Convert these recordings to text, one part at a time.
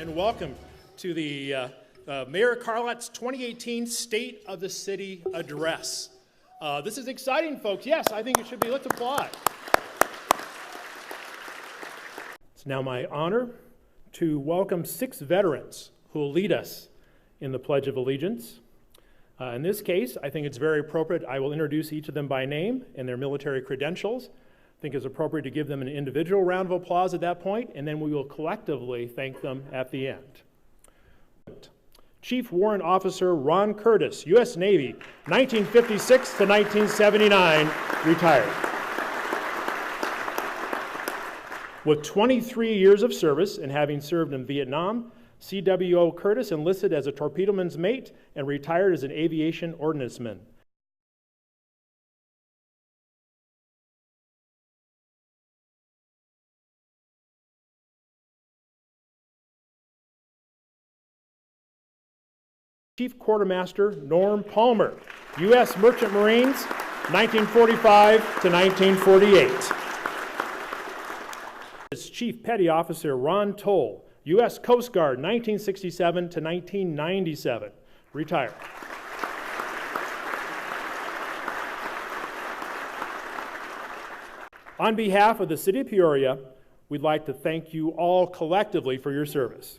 and welcome to the Mayor Carlat's 2018 State of the City Address. This is exciting, folks. Yes, I think it should be. Let's applaud. It's now my honor to welcome 6 veterans who will lead us in the Pledge of Allegiance. In this case, I think it's very appropriate. I will introduce each of them by name and their military credentials. I think it's appropriate to give them an individual round of applause at that point, and then we will collectively thank them at the end. Chief Warrant Officer Ron Curtis, U.S. Navy, 1956 to 1979, retired. With 23 years of service and having served in Vietnam, CWO Curtis enlisted as a torpedoman's mate and retired as an aviation ordnanceman. Chief Quartermaster Norm Palmer, U.S. Merchant Marines, 1945 to 1948. Chief Petty Officer Ron Toll, U.S. Coast Guard, 1967 to 1997, retired. On behalf of the City of Peoria, we'd like to thank you all collectively for your service.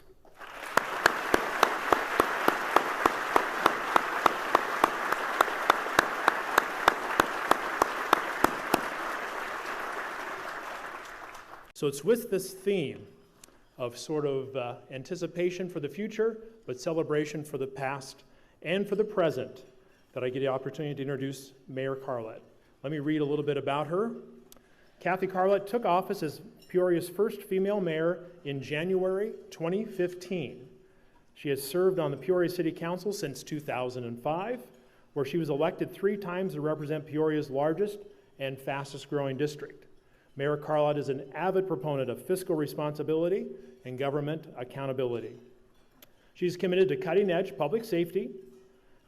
So it's with this theme of sort of anticipation for the future, but celebration for the past and for the present that I get the opportunity to introduce Mayor Carlat. Let me read a little bit about her. Kathy Carlat took office as Peoria's first female mayor in January 2015. She has served on the Peoria City Council since 2005, where she was elected 3 times to represent Peoria's largest and fastest growing district. Mayor Carlat is an avid proponent of fiscal responsibility and government accountability. She's committed to cutting-edge public safety,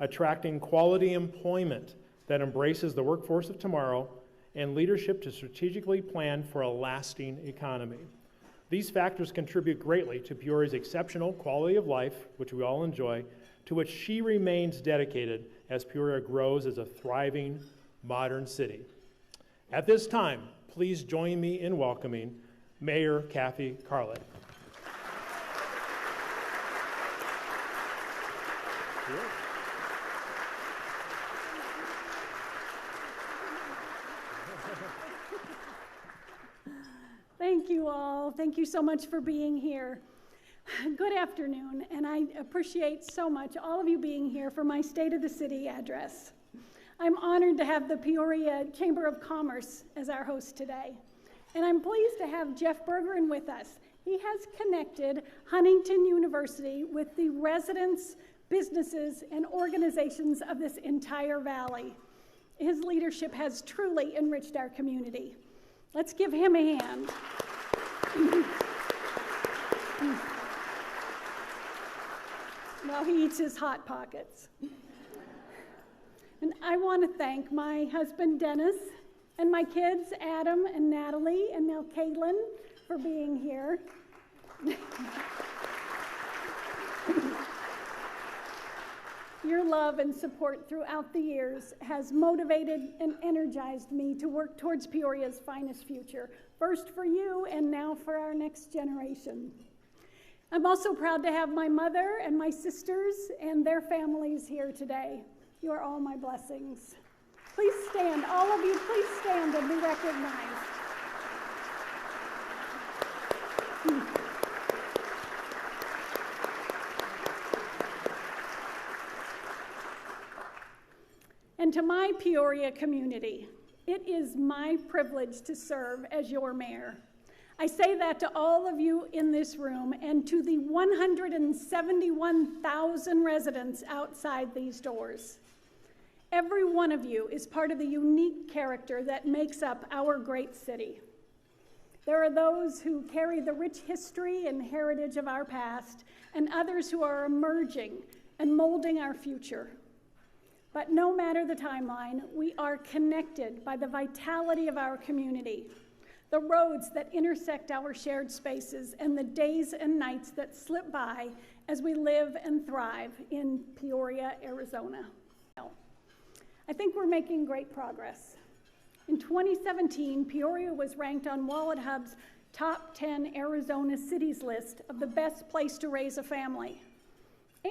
attracting quality employment that embraces the workforce of tomorrow, and leadership to strategically plan for a lasting economy. These factors contribute greatly to Peoria's exceptional quality of life, which we all enjoy, to which she remains dedicated as Peoria grows as a thriving, modern city. At this time, please join me in welcoming Mayor Kathy Carlat. Thank you all. Thank you so much for being here. Good afternoon, and I appreciate so much all of you being here for my State of the City address. I'm honored to have the Peoria Chamber of Commerce as our host today. And I'm pleased to have Jeff Bergeron with us. He has connected Huntington University with the residents, businesses, and organizations of this entire valley. His leadership has truly enriched our community. Let's give him a hand. While he eats his Hot Pockets. And I want to thank my husband, Dennis, and my kids, Adam and Natalie, and now Caitlin, for being here. Your love and support throughout the years has motivated and energized me to work towards Peoria's finest future, first for you and now for our next generation. I'm also proud to have my mother and my sisters and their families here today. You are all my blessings. Please stand, all of you, please stand and be recognized. And to my Peoria community, it is my privilege to serve as your mayor. I say that to all of you in this room and to the 171,000 residents outside these doors. Every one of you is part of the unique character that makes up our great city. There are those who carry the rich history and heritage of our past, and others who are emerging and molding our future. But no matter the timeline, we are connected by the vitality of our community, the roads that intersect our shared spaces, and the days and nights that slip by as we live and thrive in Peoria, Arizona. I think we're making great progress. In 2017, Peoria was ranked on WalletHub's Top 10 Arizona Cities list of the best place to raise a family.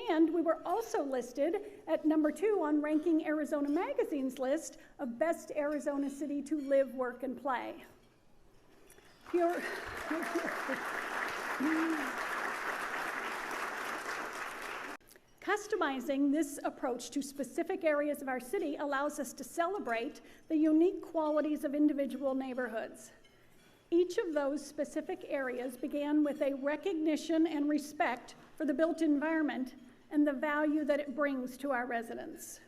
And we were also listed at number 2 on Ranking Arizona Magazine's list of best Arizona city to live, work, and play. Customizing this approach to specific areas of our city allows us to celebrate the unique qualities of individual neighborhoods. Each of those specific areas began with a recognition and respect for the built environment and the value that it brings to our residents.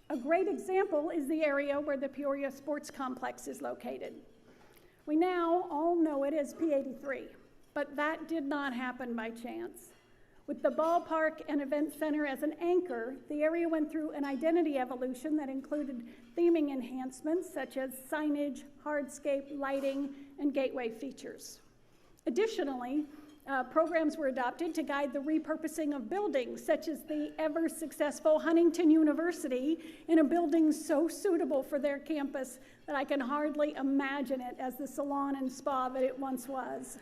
A great example is the area where the Peoria Sports Complex is located. We now all know it as P83, but that did not happen by chance. With the ballpark and event center as an anchor, the area went through an identity evolution that included theming enhancements such as signage, hardscape, lighting, and gateway features. Additionally, programs were adopted to guide the repurposing of buildings, such as the ever-successful Huntington University in a building so suitable for their campus that I can hardly imagine it as the salon and spa that it once was.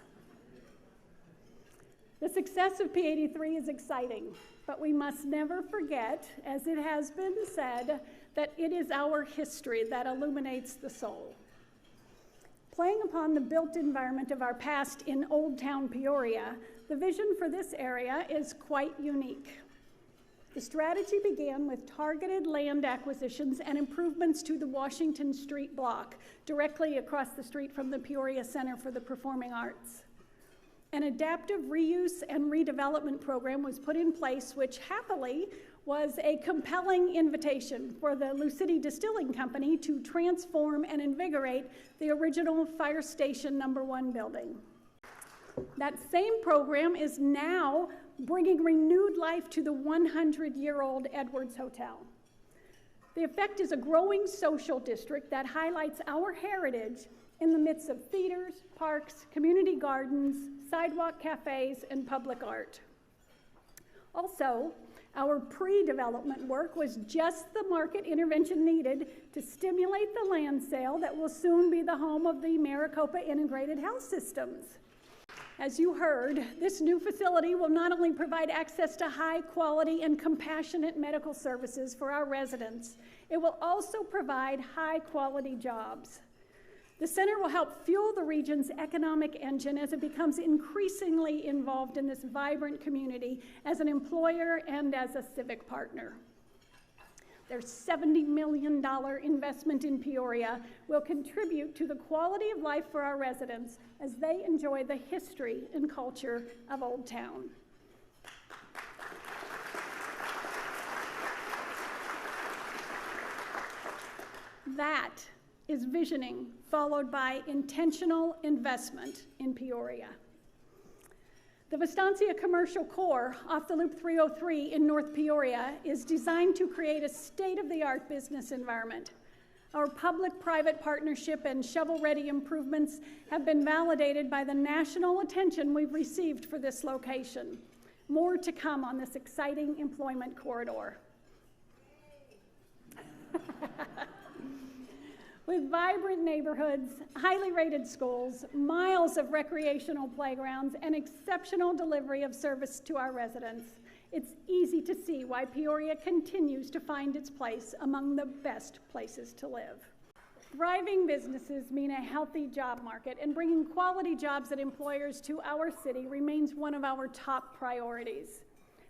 The success of P83 is exciting, but we must never forget, as it has been said, that it is our history that illuminates the soul. Playing upon the built environment of our past in Old Town Peoria, the vision for this area is quite unique. The strategy began with targeted land acquisitions and improvements to the Washington Street block, directly across the street from the Peoria Center for the Performing Arts. An adaptive reuse and redevelopment program was put in place, which happily was a compelling invitation for the Lucidi Distilling Company to transform and invigorate the original Fire Station No. 1 building. That same program is now bringing renewed life to the 100-year-old Edwards Hotel. The effect is a growing social district that highlights our heritage in the midst of theaters, parks, community gardens, sidewalk cafes, and public art. Also, our pre-development work was just the market intervention needed to stimulate the land sale that will soon be the home of the Maricopa Integrated Health Systems. As you heard, this new facility will not only provide access to high quality and compassionate medical services for our residents, it will also provide high quality jobs. The center will help fuel the region's economic engine as it becomes increasingly involved in this vibrant community as an employer and as a civic partner. Their $70 million investment in Peoria will contribute to the quality of life for our residents as they enjoy the history and culture of Old Town. That is visioning followed by intentional investment in Peoria. The Vistancia Commercial Core off the Loop 303 in North Peoria is designed to create a state-of-the-art business environment. Our public-private partnership and shovel-ready improvements have been validated by the national attention we've received for this location. More to come on this exciting employment corridor. With vibrant neighborhoods, highly rated schools, miles of recreational playgrounds, and exceptional delivery of service to our residents, it's easy to see why Peoria continues to find its place among the best places to live. Thriving businesses mean a healthy job market, and bringing quality jobs and employers to our city remains one of our top priorities.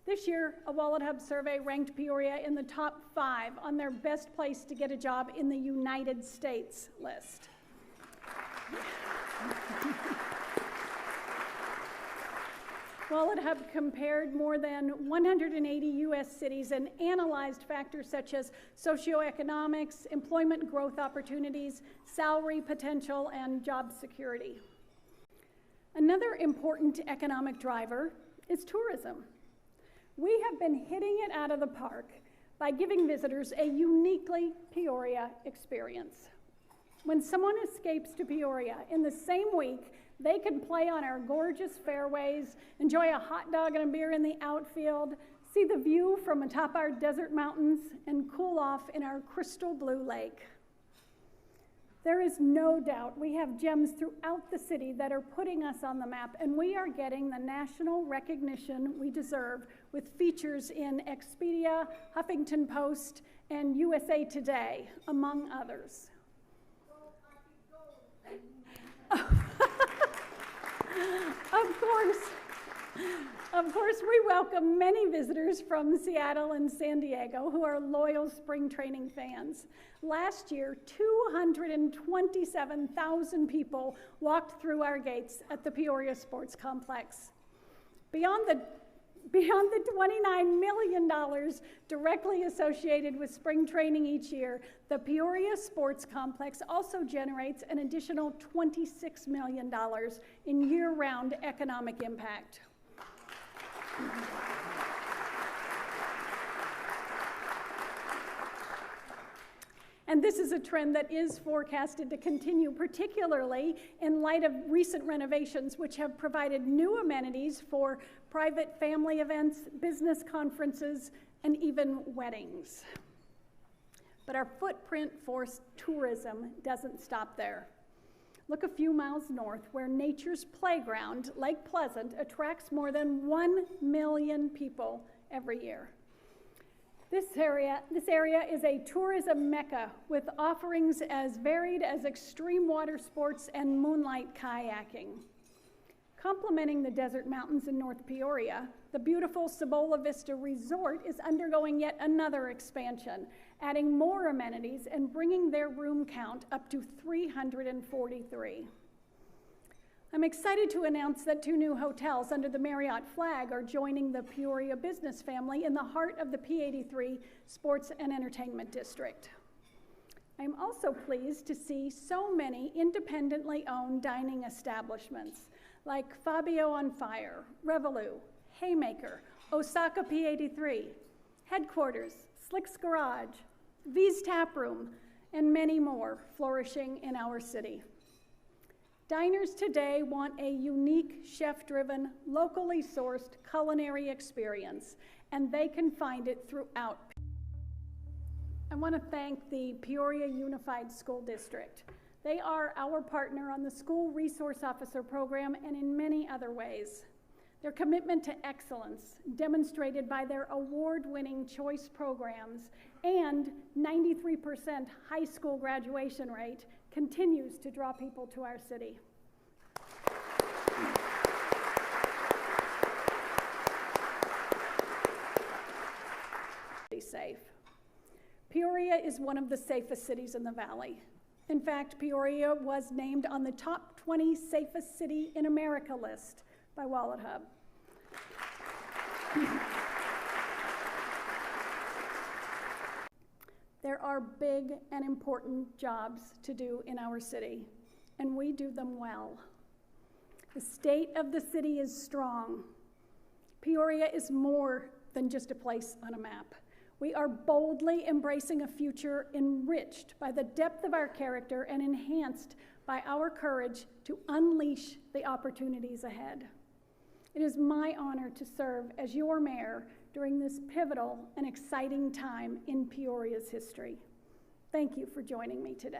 This year, a WalletHub survey ranked Peoria in the top 5 on their best place to get a job in the United States list. WalletHub compared more than 180 U.S. cities and analyzed factors such as socioeconomics, employment growth opportunities, salary potential, and job security. Another important economic driver is tourism. We have been hitting it out of the park by giving visitors a uniquely Peoria experience. When someone escapes to Peoria, in the same week, they can play on our gorgeous fairways, enjoy a hot dog and a beer in the outfield, see the view from atop our desert mountains, and cool off in our crystal blue lake. There is no doubt we have gems throughout the city that are putting us on the map, and we are getting the national recognition we deserve with features in Expedia, Huffington Post, and USA Today, among others. Of course, we welcome many visitors from Seattle and San Diego who are loyal spring training fans. Last year, 227,000 people walked through our gates at the Peoria Sports Complex. Beyond the $29 million directly associated with spring training each year, the Peoria Sports Complex also generates an additional $26 million in year-round economic impact. And this is a trend that is forecasted to continue, particularly in light of recent renovations, which have provided new amenities for private family events, business conferences, and even weddings. But our footprint for tourism doesn't stop there. Look a few miles north, where nature's playground, Lake Pleasant, attracts more than 1 million people every year. This area is a tourism mecca with offerings as varied as extreme water sports and moonlight kayaking. Complementing the desert mountains in North Peoria, the beautiful Cibola Vista Resort is undergoing yet another expansion, adding more amenities and bringing their room count up to 343. I'm excited to announce that 2 new hotels under the Marriott flag are joining the Peoria business family in the heart of the P83 Sports and Entertainment District. I'm also pleased to see so many independently owned dining establishments like Fabio on Fire, Revolue, Haymaker, Osaka P83, Headquarters, Slick's Garage, V's Tap Room, and many more flourishing in our city. Diners today want a unique, chef-driven, locally sourced culinary experience, and they can find it throughout. I want to thank the Peoria Unified School District. They are our partner on the School Resource Officer Program and in many other ways. Their commitment to excellence, demonstrated by their award-winning choice programs and 93% high school graduation rate, continues to draw people to our city. Safe. Peoria is one of the safest cities in the valley. In fact, Peoria was named on the top 20 safest city in America list by WalletHub. There are big and important jobs to do in our city, and we do them well. The state of the city is strong. Peoria is more than just a place on a map. We are boldly embracing a future enriched by the depth of our character and enhanced by our courage to unleash the opportunities ahead. It is my honor to serve as your mayor during this pivotal and exciting time in Peoria's history. Thank you for joining me today.